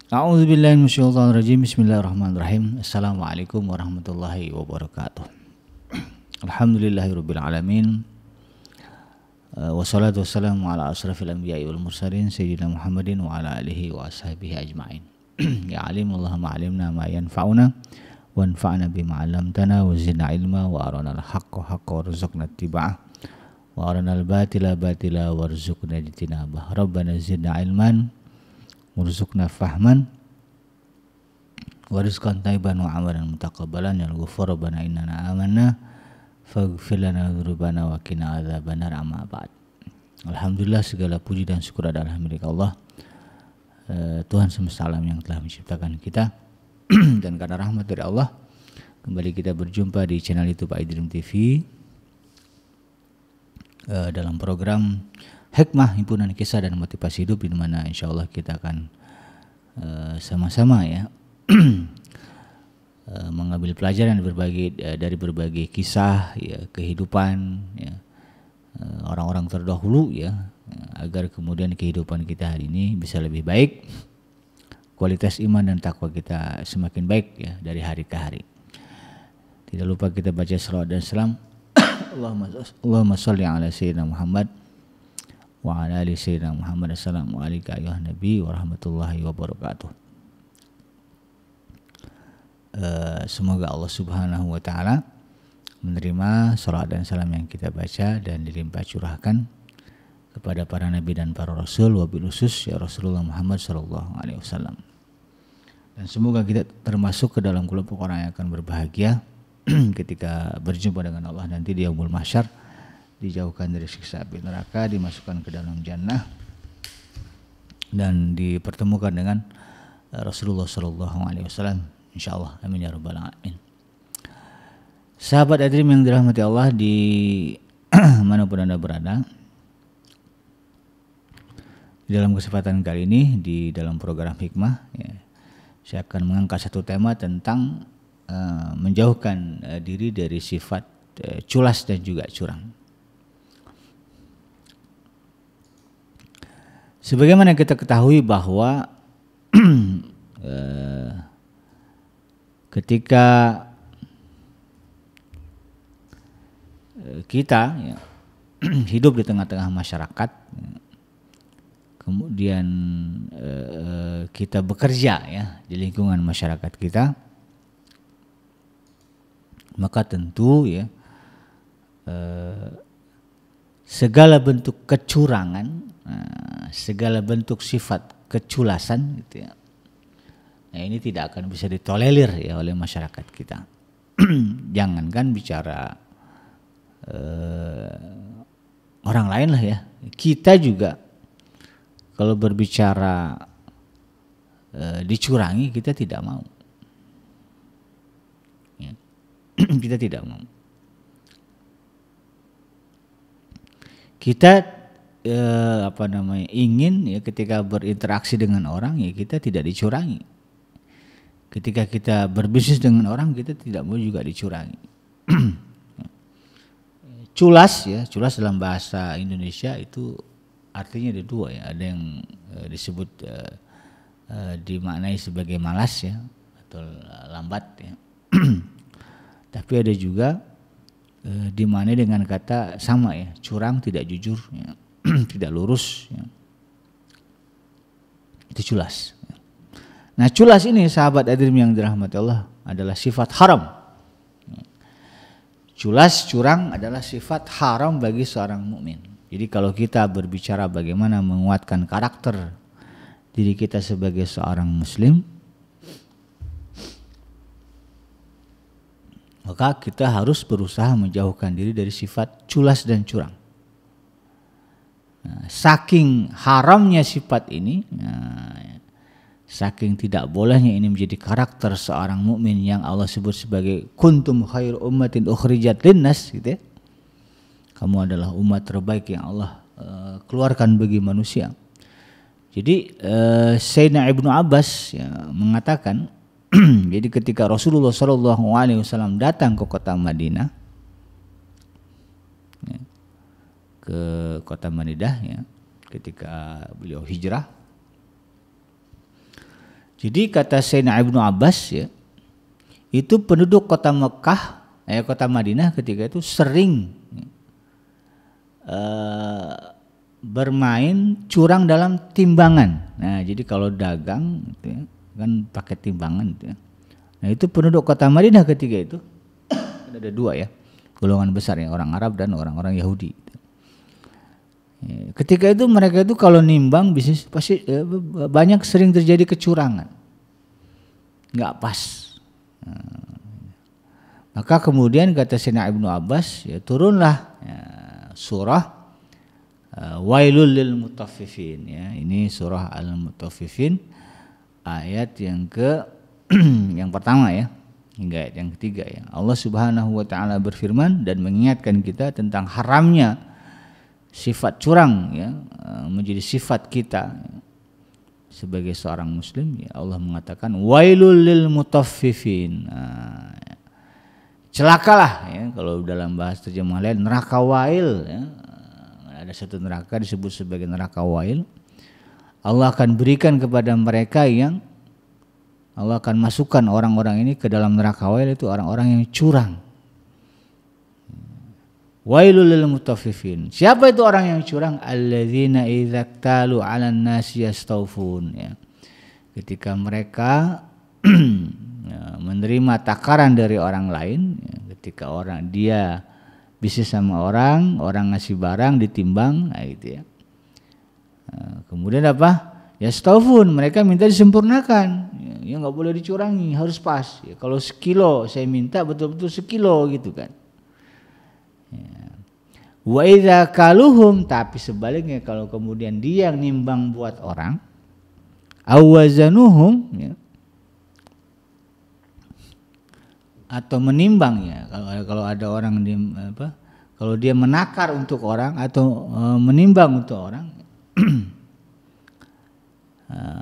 A'udzubillahi minasyaitonirrajim. Bismillahirrahmanirrahim. Assalamualaikum warahmatullahi wabarakatuh. Alhamdulillahirabbil alamin. Wassalatu wassalamu ala asrafil anbiya'i wal mursalin sayyidina Muhammadin wa ala alihi wa ashabihi ajmain. Ya alim Allahumma alimna ma yanfa'una wanfa'na bima 'allamtana wa zidna ilma wa arina al-haqqa haqqan warzuqna ittiba'ah wa arina al-batila batila warzuqna ijtinabah. Rabbana zidna ilman warzuqna fahman wa rizqan thayyiban wa amalan mutaqabbalan ya ghafur rabbana innana amanna faghfir lana dzunubana wa qina adzabannar amma ba'd. Alhamdulillah, segala puji dan syukur adalah milik Allah, Tuhan semesta alam yang telah menciptakan kita. Dan karena rahmat dari Allah, kembali kita berjumpa di channel YouTube iDream TV dalam program Hikmah, himpunan kisah dan motivasi hidup, di mana insya Allah kita akan sama-sama ya mengambil pelajaran dari berbagai kisah ya, kehidupan ya, orang-orang terdahulu ya, agar kemudian kehidupan kita hari ini bisa lebih baik, kualitas iman dan takwa kita semakin baik ya dari hari ke hari. Tidak lupa kita baca salawat dan salam Allahumma sholli ala sayyidina Muhammad wa ala ali sayyidina Muhammad. Assalamualaikum ayuhan nabi wa rahmatullahi wabarakatuh. Semoga Allah subhanahu wa ta'ala menerima salawat dan salam yang kita baca dan dilimpah curahkan kepada para nabi dan para rasul, wabil khusus ya Rasulullah Muhammad sallallahu alaihi wasallam. Dan semoga kita termasuk ke dalam kelompok orang yang akan berbahagia ketika berjumpa dengan Allah nanti di yaumul mahsyar, dijauhkan dari siksa api neraka, dimasukkan ke dalam jannah dan dipertemukan dengan Rasulullah sallallahu alaihi wasallam insyaallah. Amin ya rabbal alamin. Sahabat iDream yang dirahmati Allah di manapun Anda berada, di dalam kesempatan kali ini di dalam program Hikmah ya, saya akan mengangkat satu tema tentang menjauhkan diri dari sifat culas dan juga curang. Sebagaimana kita ketahui bahwa ketika kita ya, hidup di tengah-tengah masyarakat, kemudian kita bekerja ya di lingkungan masyarakat kita, maka tentu ya segala bentuk kecurangan, segala bentuk sifat keculasan gitu ya, nah ini tidak akan bisa ditolerir ya oleh masyarakat kita. Jangankan bicara orang lain lah ya, kita juga kalau berbicara dicurangi kita tidak mau ya. Kita tidak mau. Kita ingin ya ketika berinteraksi dengan orang ya kita tidak dicurangi. Ketika kita berbisnis dengan orang kita tidak mau juga dicurangi. Culas ya, culas dalam bahasa Indonesia itu artinya ada dua ya, ada yang disebut dimaknai sebagai malas ya atau lambat ya. Tapi ada juga dimaknai dengan kata sama ya, curang, tidak jujur ya. Tidak lurus ya. Itu culas ya. Nah culas ini sahabat iDream yang dirahmati Allah adalah sifat haram. Culas, curang adalah sifat haram bagi seorang mukmin. Jadi kalau kita berbicara bagaimana menguatkan karakter diri kita sebagai seorang muslim, maka kita harus berusaha menjauhkan diri dari sifat culas dan curang. Nah, saking haramnya sifat ini, saking tidak bolehnya ini menjadi karakter seorang mukmin yang Allah sebut sebagai kuntum khairu ummatin ukhrijat linnas gitu ya. Kamu adalah umat terbaik yang Allah keluarkan bagi manusia. Jadi Sayyidina Ibnu Abbas ya, mengatakan jadi ketika Rasulullah SAW datang ke kota Madinah ya, ke kota Madinah ya, ketika beliau hijrah, Jadi kata Sayyidina Ibnu Abbas ya, itu penduduk kota Mekah, kota Madinah ketika itu sering bermain curang dalam timbangan. Nah, jadi kalau dagang gitu ya, kan pakai timbangan gitu ya. Nah, itu penduduk kota Madinah ketika itu ada dua ya, golongan besar ya, orang Arab dan orang-orang Yahudi. Ketika itu mereka itu kalau nimbang bisnis pasti banyak sering terjadi kecurangan, nggak pas. Maka kemudian kata Sayyidina Ibnu Abbas ya, turunlah ya, surah Wailul lil mutaffifin ya. Ini surah Al-Mutaffifin ayat yang yang pertama ya hingga ayat yang ketiga ya. Allah Subhanahu wa taala berfirman dan mengingatkan kita tentang haramnya sifat curang ya, menjadi sifat kita sebagai seorang muslim ya. Allah mengatakan wailul lil mutaffifin. Celakalah ya, kalau dalam bahasa terjemah lain neraka wail ya. Ada satu neraka disebut sebagai neraka wail. Allah akan berikan kepada mereka yang Allah akan masukkan orang-orang ini ke dalam neraka wail, itu orang-orang yang curang. Wailul lil mutaffifin. Siapa itu orang yang curang? Alladzina idza iktalu 'alan nasi yastawfun ya. Ketika mereka menerima takaran dari orang lain ya, ketika orang dia bisnis sama orang ngasih barang ditimbang nah gitu ya. Kemudian apa? Yastawfun, mereka minta disempurnakan. Ya enggak boleh dicurangi, harus pas. Ya, kalau sekilo saya minta betul-betul sekilo gitu kan. Wa idza kaluhum, tapi sebaliknya kalau kemudian dia yang nimbang buat orang, awazanuhum ya, atau menimbangnya. Kalau ada orang kalau dia menakar untuk orang atau menimbang untuk orang,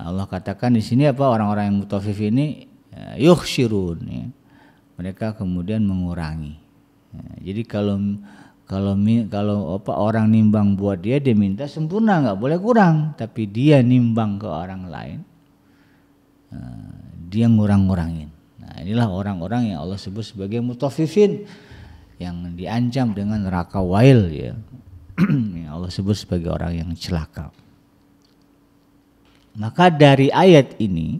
Allah katakan di sini apa, orang-orang yang mutaffif ini yukhsirun ya, mereka kemudian mengurangi. Jadi kalau orang nimbang buat dia minta sempurna, nggak boleh kurang. Tapi dia nimbang ke orang lain, dia ngurang-ngurangin. Nah, inilah orang-orang yang Allah sebut sebagai mutaffifin, yang diancam dengan neraka wail ya. Yang Allah sebut sebagai orang yang celaka. Maka dari ayat ini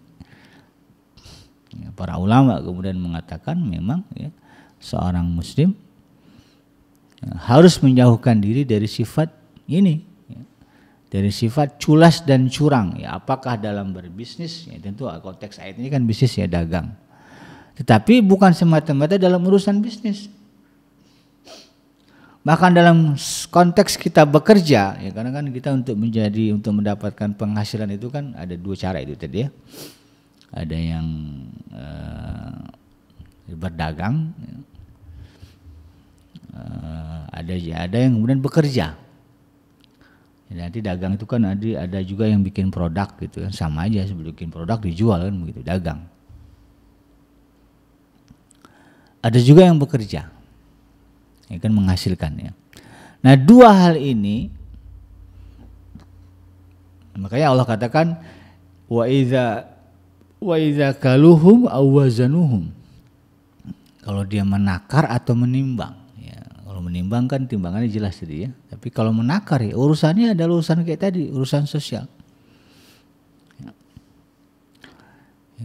ya, para ulama kemudian mengatakan memang ya, seorang muslim harus menjauhkan diri dari sifat ini ya, dari sifat culas dan curang ya. Apakah dalam berbisnis ya, tentu konteks ayat ini kan bisnis ya, dagang, tetapi bukan semata-mata dalam urusan bisnis, bahkan dalam konteks kita bekerja ya, karena kan kita untuk mendapatkan penghasilan itu kan ada dua cara itu tadi ya. Ada yang berdagang ya. Ada yang kemudian bekerja. Nanti dagang itu kan ada juga yang bikin produk gitu kan, sama aja sebelum bikin produk dijual kan begitu, dagang. Ada juga yang bekerja, ya kan, menghasilkan ya. Nah, dua hal ini makanya Allah katakan wa idza kaluhum aw wazanuhum, kalau dia menakar atau menimbang. Kalau menimbang kan timbangannya jelas tadi ya. Tapi kalau menakar ya urusannya adalah urusan kayak tadi, urusan sosial. Ya.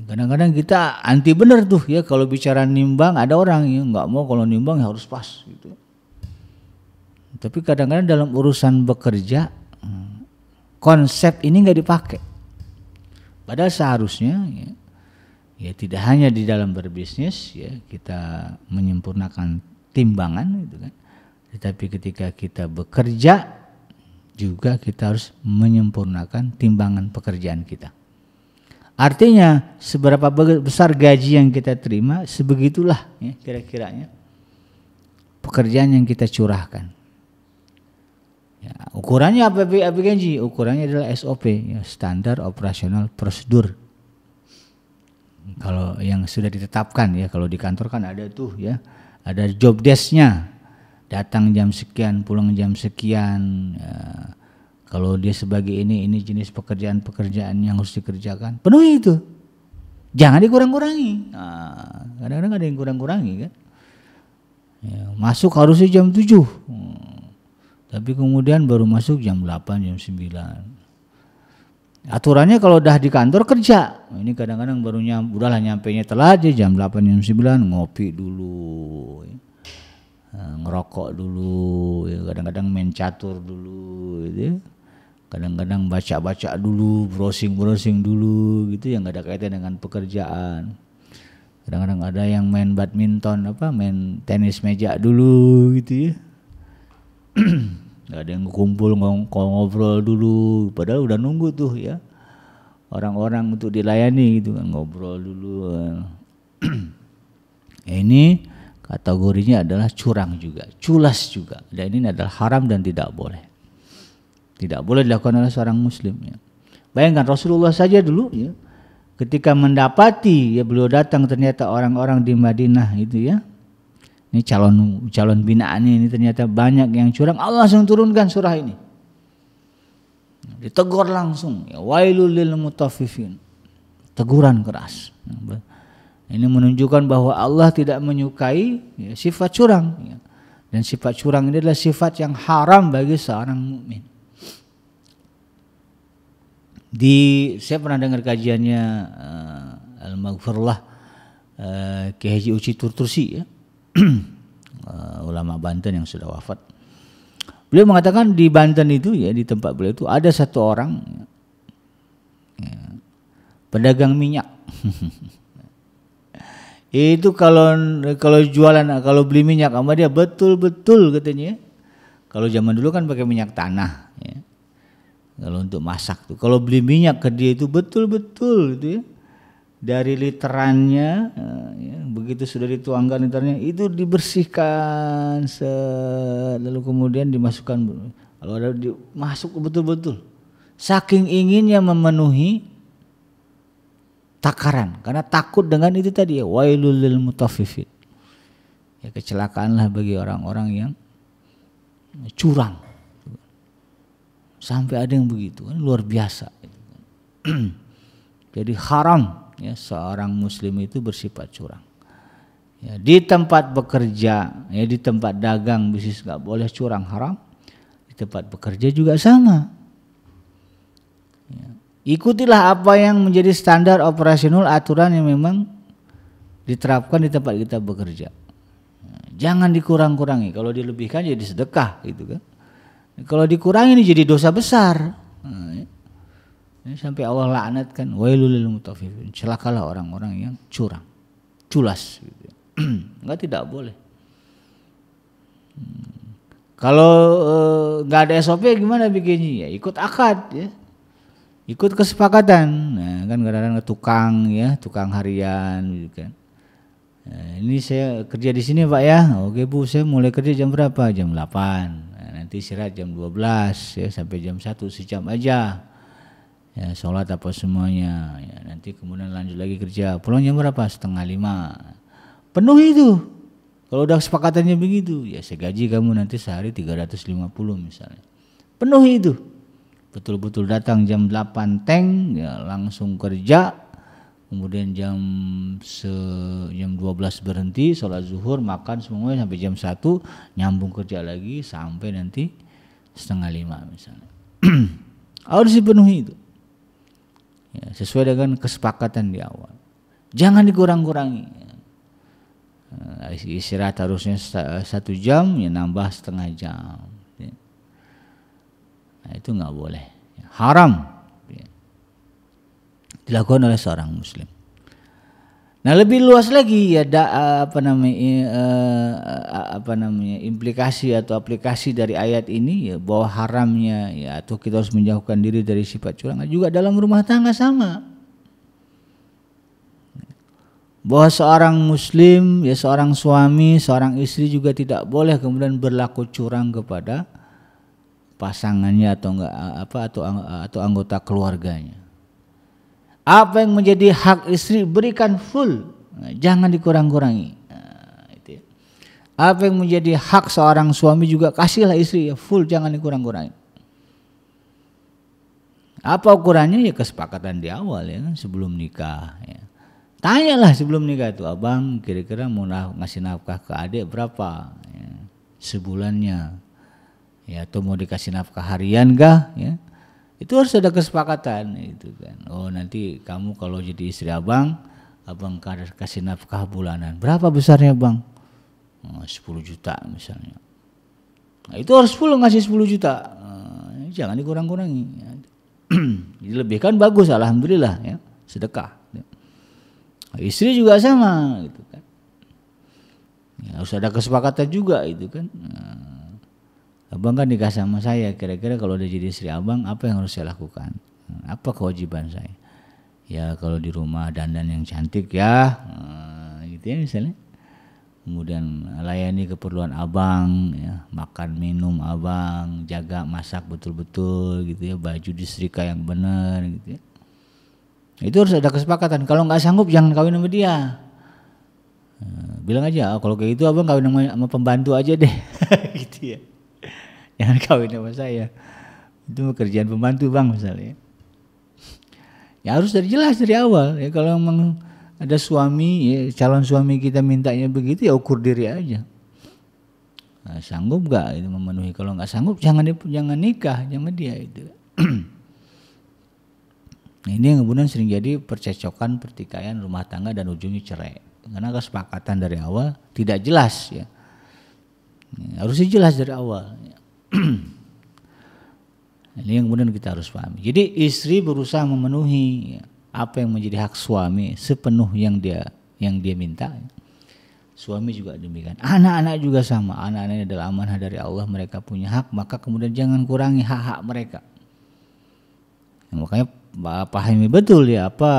Kadang-kadang kita anti bener tuh ya kalau bicara nimbang, ada orang yang nggak mau kalau nimbang ya harus pas gitu. Tapi kadang-kadang dalam urusan bekerja konsep ini nggak dipakai. Padahal seharusnya ya tidak hanya di dalam berbisnis ya kita menyempurnakan timbangan gitu kan. Tetapi ketika kita bekerja juga kita harus menyempurnakan timbangan pekerjaan kita. Artinya seberapa besar gaji yang kita terima, sebegitulah ya, kira-kiranya pekerjaan yang kita curahkan. Ya, ukurannya apa gaji? Ukurannya adalah SOP, ya, standar operasional prosedur. Kalau yang sudah ditetapkan ya, kalau di kantor kan ada tuh ya, ada job desk-nya. Datang jam sekian, pulang jam sekian. Ya, kalau dia sebagai ini jenis pekerjaan yang harus dikerjakan, penuhi itu. Jangan dikurang-kurangi. Nah, kadang-kadang ada yang kurang-kurangi kan. Ya, masuk harusnya jam 7. Tapi kemudian baru masuk jam 8, jam 9. Aturannya kalau udah di kantor kerja. Ini kadang-kadang baru udahlah nyampainya telat aja jam 8, jam 9, ngopi dulu. Ngerokok dulu, ya, kadang-kadang main catur dulu gitu ya. Kadang-kadang baca-baca dulu, browsing dulu gitu yang gak ada kaitan dengan pekerjaan. Kadang-kadang ada yang main badminton, main tenis meja dulu gitu ya. Gak ada yang kumpul ngobrol dulu, padahal udah nunggu tuh ya orang-orang untuk dilayani gitu kan, ngobrol dulu. Ini kategorinya adalah curang juga, culas juga. Dan ini adalah haram dan tidak boleh. Tidak boleh dilakukan oleh seorang muslim ya. Bayangkan Rasulullah saja dulu ya, ketika mendapati ya beliau datang ternyata orang-orang di Madinah itu ya. Ini calon binaan ini ternyata banyak yang curang, Allah langsung turunkan surah ini. Ditegur langsung, ya wailul lil mutaffifin. Teguran keras. Ini menunjukkan bahwa Allah tidak menyukai ya, sifat curang ya. Dan sifat curang ini adalah sifat yang haram bagi seorang mukmin. Saya pernah dengar kajiannya Al-Maghfirullah Kiai Haji Uci Turtusi ya. Ulama Banten yang sudah wafat. Beliau mengatakan di Banten itu ya, di tempat beliau itu ada satu orang ya, pedagang minyak. Itu kalau jualan, kalau beli minyak sama dia betul-betul katanya. Kalau zaman dulu kan pakai minyak tanah ya. Kalau untuk masak tuh, kalau beli minyak ke dia itu betul-betul gitu ya. Dari literannya ya, begitu sudah dituangkan literannya itu dibersihkan lalu kemudian dimasukkan, kalau ada masuk betul-betul saking inginnya memenuhi takaran karena takut dengan itu tadi ya, wailul lil mutaffifin ya, kecelakaanlah bagi orang-orang yang curang sampai ada yang begitu kan, luar biasa. Jadi haram ya seorang muslim itu bersifat curang. Ya, di tempat bekerja, ya di tempat dagang bisnis nggak boleh curang, haram. Di tempat bekerja juga sama. Ya. Ikutilah apa yang menjadi standar operasional aturan yang memang diterapkan di tempat kita bekerja. Ya, jangan dikurang-kurangi. Kalau dilebihkan jadi sedekah, gitu kan. Kalau dikurangi ini jadi dosa besar. Nah, ya. Ini sampai Allah laknatkan wailul lil mutaffifin, celakalah orang-orang yang curang, culas gitu. Enggak, tidak boleh. Kalau enggak ada SOP gimana bikinnya? Ya ikut akad ya. Ikut kesepakatan. Nah, kan kadang-kadang tukang harian gitu kan. Nah, ini saya kerja di sini Pak ya. Oke Bu, saya mulai kerja jam berapa? Jam 8. Nah, nanti istirahat jam 12 ya sampai jam 1 sejam aja. Ya, sholat apa semuanya ya, nanti kemudian lanjut lagi kerja, pulang jam berapa? 4:30. Penuhi itu. Kalau udah kesepakatannya begitu ya, saya gaji kamu nanti sehari 350 misalnya, penuhi itu. Betul-betul datang jam 8 teng ya, langsung kerja, kemudian jam 12 berhenti sholat zuhur, makan semuanya sampai jam 1 nyambung kerja lagi sampai nanti 4:30 misalnya. Harus dipenuhi itu ya, sesuai dengan kesepakatan di awal. Jangan dikurang-kurangi ya. Istirahat harusnya 1 jam ya, nambah setengah jam ya. Nah, itu nggak boleh ya. Haram ya. Dilakukan oleh seorang muslim. Nah, lebih luas lagi ya implikasi atau aplikasi dari ayat ini ya, bahwa haramnya ya atau kita harus menjauhkan diri dari sifat curang juga dalam rumah tangga sama. Bahwa seorang muslim ya, seorang suami, seorang istri juga tidak boleh kemudian berlaku curang kepada pasangannya atau anggota keluarganya. Apa yang menjadi hak istri berikan full, jangan dikurang-kurangi. Nah, itu ya. Apa yang menjadi hak seorang suami juga kasihlah istri ya full, jangan dikurang-kurangi. Apa ukurannya ya kesepakatan di awal ya kan, sebelum nikah ya. Tanyalah sebelum nikah tuh, abang kira-kira mau ngasih nafkah ke adik berapa ya, sebulannya, ya, atau mau dikasih nafkah harian kah? Ya, itu harus ada kesepakatan itu kan. Oh nanti kamu kalau jadi istri abang kasih nafkah bulanan. Berapa besarnya bang? 10 juta misalnya. Nah, itu harus full ngasih 10 juta. Jangan dikurang-kurangi. Dilebihkan bagus, alhamdulillah ya, sedekah. Istri juga sama gitu kan. Ya, harus ada kesepakatan juga itu kan. Abang kan nikah sama saya, kira-kira kalau udah jadi istri abang apa yang harus saya lakukan? Apa kewajiban saya? Ya kalau di rumah dandan yang cantik ya, gitu ya misalnya. Kemudian layani keperluan abang, ya, makan minum abang, jaga masak betul-betul gitu ya, baju disetrika yang benar gitu ya. Itu harus ada kesepakatan. Kalau nggak sanggup jangan kawin sama dia. Bilang aja, kalau kayak gitu abang kawin sama pembantu aja deh, gitu ya. Jangan kawin sama saya. Itu kerjaan pembantu bang misalnya. Ya harus jelas dari awal. Ya kalau memang ada suami, ya, calon suami kita mintanya begitu ya ukur diri aja. Nah, sanggup nggak itu memenuhi? Kalau nggak sanggup jangan nikah sama dia itu. Nah, ini yang kemudian sering jadi percecokan, pertikaian rumah tangga dan ujungnya cerai. Karena kesepakatan dari awal tidak jelas ya. Harusnya jelas dari awal. Ya. Ini yang kemudian kita harus pahami. Jadi istri berusaha memenuhi ya, apa yang menjadi hak suami sepenuh yang dia minta. Suami juga demikian. Anak-anak juga sama. Anak-anak adalah amanah dari Allah, mereka punya hak, maka kemudian jangan kurangi hak-hak mereka. Ya, makanya pahami betul ya apa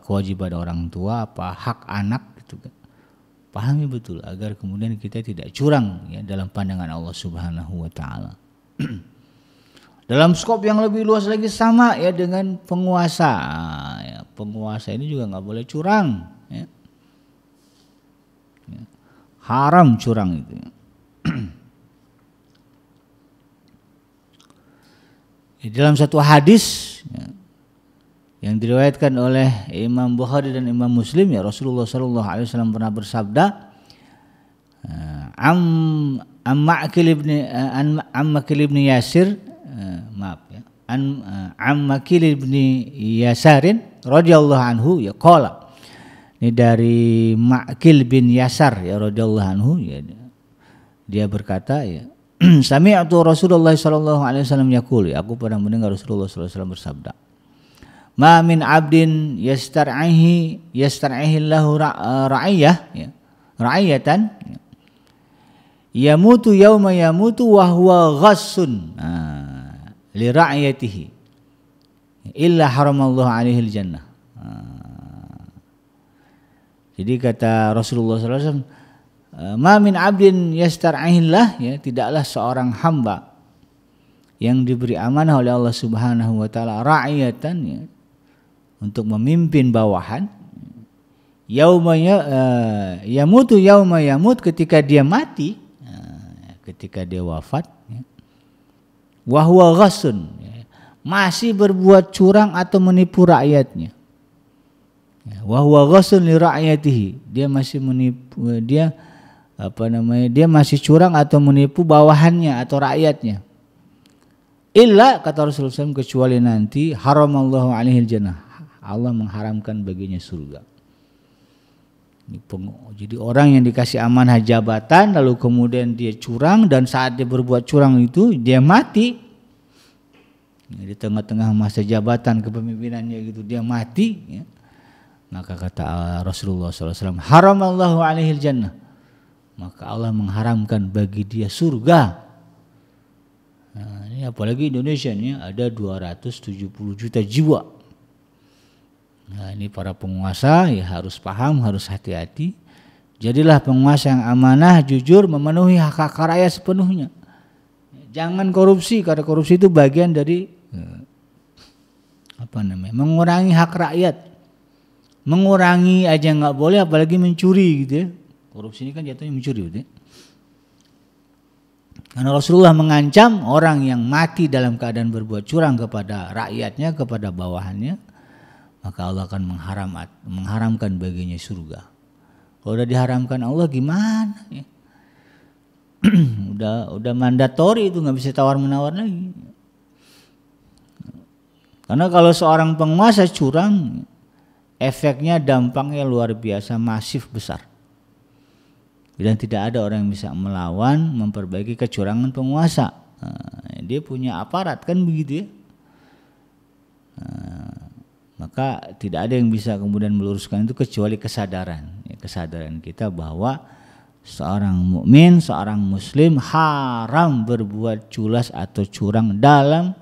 kewajiban orang tua, apa hak anak gitu kan. Pahami betul agar kemudian kita tidak curang ya dalam pandangan Allah Subhanahu wa taala. Dalam skop yang lebih luas lagi sama ya dengan penguasa. Ya, penguasa ini juga nggak boleh curang ya. Ya, haram curang itu ya. Ya, dalam satu hadis ya, yang diriwayatkan oleh Imam Bukhari dan Imam Muslim ya, Rasulullah sallallahu alaihi wasallam pernah bersabda, Makil ibn Yasir, maaf ya, Makil ibn Yasarin radhiyallahu anhu ya qala. Ini dari Makil bin Yasar ya radhiyallahu anhu ya, dia berkata ya, sami'tu Rasulullah sallallahu alaihi wasallam yaqul, aku pernah mendengar Rasulullah sallallahu alaihi wasallam bersabda, ma min abdin yastar'ihi lahu ra'iyah ya, ra'iyatan ya, yamutu yauma yamutu wa huwa ghassun li ra'iyatihi illa haramallahu alaihi al-jannah. Jadi kata Rasulullah sallallahu alaihi wasallam, ma min abdin yastar'ihillah ya, tidaklah seorang hamba yang diberi amanah oleh Allah Subhanahu wa taala ra'iyatan ya, untuk memimpin bawahan, yamutu yauma yamut, ketika dia mati, ketika dia wafat ya, wa huwa ghassun ya, masih berbuat curang atau menipu rakyatnya. Wa huwa ghassun li ra'yatihi, dia masih menipu, dia masih curang atau menipu bawahannya atau rakyatnya. Illa, kata Rasulullah SAW, kecuali nanti haramallahu alaihi jannah, Allah mengharamkan baginya surga. Jadi orang yang dikasih amanah jabatan lalu kemudian dia curang, dan saat dia berbuat curang itu dia mati di tengah-tengah masa jabatan kepemimpinannya gitu, dia mati ya. Maka kata Rasulullah SAW, haramallahu alaihi jannah, maka Allah mengharamkan bagi dia surga. Nah, ini apalagi Indonesia ini ada 270 juta jiwa. Nah, ini para penguasa ya harus paham, harus hati-hati. Jadilah penguasa yang amanah, jujur, memenuhi hak-hak rakyat sepenuhnya. Jangan korupsi, karena korupsi itu bagian dari mengurangi hak rakyat. Mengurangi aja nggak boleh, apalagi mencuri gitu ya. Korupsi ini kan jatuhnya mencuri gitu ya. Karena Rasulullah mengancam orang yang mati dalam keadaan berbuat curang kepada rakyatnya, kepada bawahannya, maka Allah akan mengharamkan baginya surga. Kalau udah diharamkan Allah gimana ya? udah mandatori itu, nggak bisa tawar menawar lagi. Karena kalau seorang penguasa curang, efeknya dampaknya luar biasa, masif, besar. Dan tidak ada orang yang bisa melawan, memperbaiki kecurangan penguasa. Dia punya aparat kan begitu ya. Maka tidak ada yang bisa kemudian meluruskan itu kecuali kesadaran. Kesadaran kita bahwa seorang mukmin, seorang muslim haram berbuat culas atau curang dalam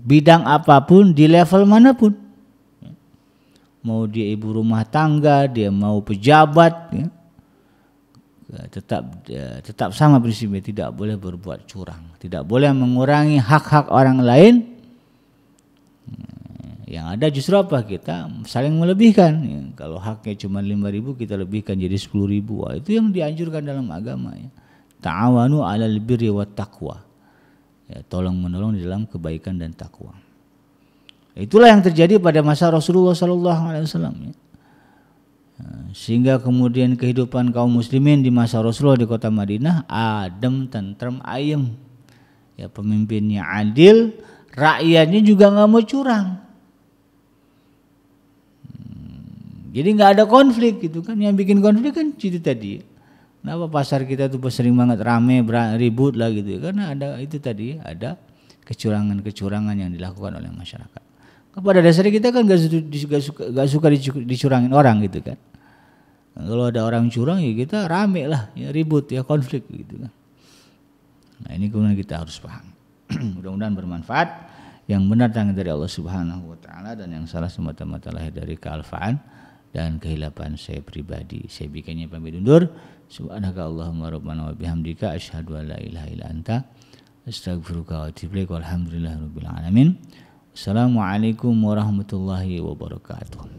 bidang apapun, di level manapun. Mau dia ibu rumah tangga, dia mau pejabat, ya, tetap sama prinsipnya, tidak boleh berbuat curang, tidak boleh mengurangi hak-hak orang lain. Yang ada justru apa? Kita saling melebihkan. Ya, kalau haknya cuma 5.000 kita lebihkan jadi 10.000. Wah, itu yang dianjurkan dalam agama. Ya. Ta'awanu 'alal birri wat taqwa. Ya, tolong menolong di dalam kebaikan dan takwa. Itulah yang terjadi pada masa Rasulullah SAW. Ya. Sehingga kemudian kehidupan kaum muslimin di masa Rasulullah di kota Madinah adem, tentrem, ayem. Ya, pemimpinnya adil, rakyatnya juga nggak mau curang. Jadi nggak ada konflik gitu kan. Yang bikin konflik kan itu tadi. Kenapa pasar kita tuh sering banget rame, ribut lah gitu. Karena ada itu tadi, ada kecurangan-kecurangan yang dilakukan oleh masyarakat. Pada dasarnya kita kan gak suka dicurangin orang gitu kan. Nah, kalau ada orang curang ya kita rame lah, ya ribut ya, konflik gitu kan. Nah ini kemudian kita harus paham. Mudah-mudahan bermanfaat. Yang benar datang dari Allah Subhanahu wa taala, dan yang salah semata-mata lahir dari kealfaan dan kehilapan saya pribadi. Saya bikinnya pamit undur. Subhanaka Allahumma rabbana wa bihamdika asyhadu an la ilaha illa anta astaghfiruka wa atubu ilaik. Walhamdulillahirabbil alamin. Assalamualaikum warahmatullahi wabarakatuh.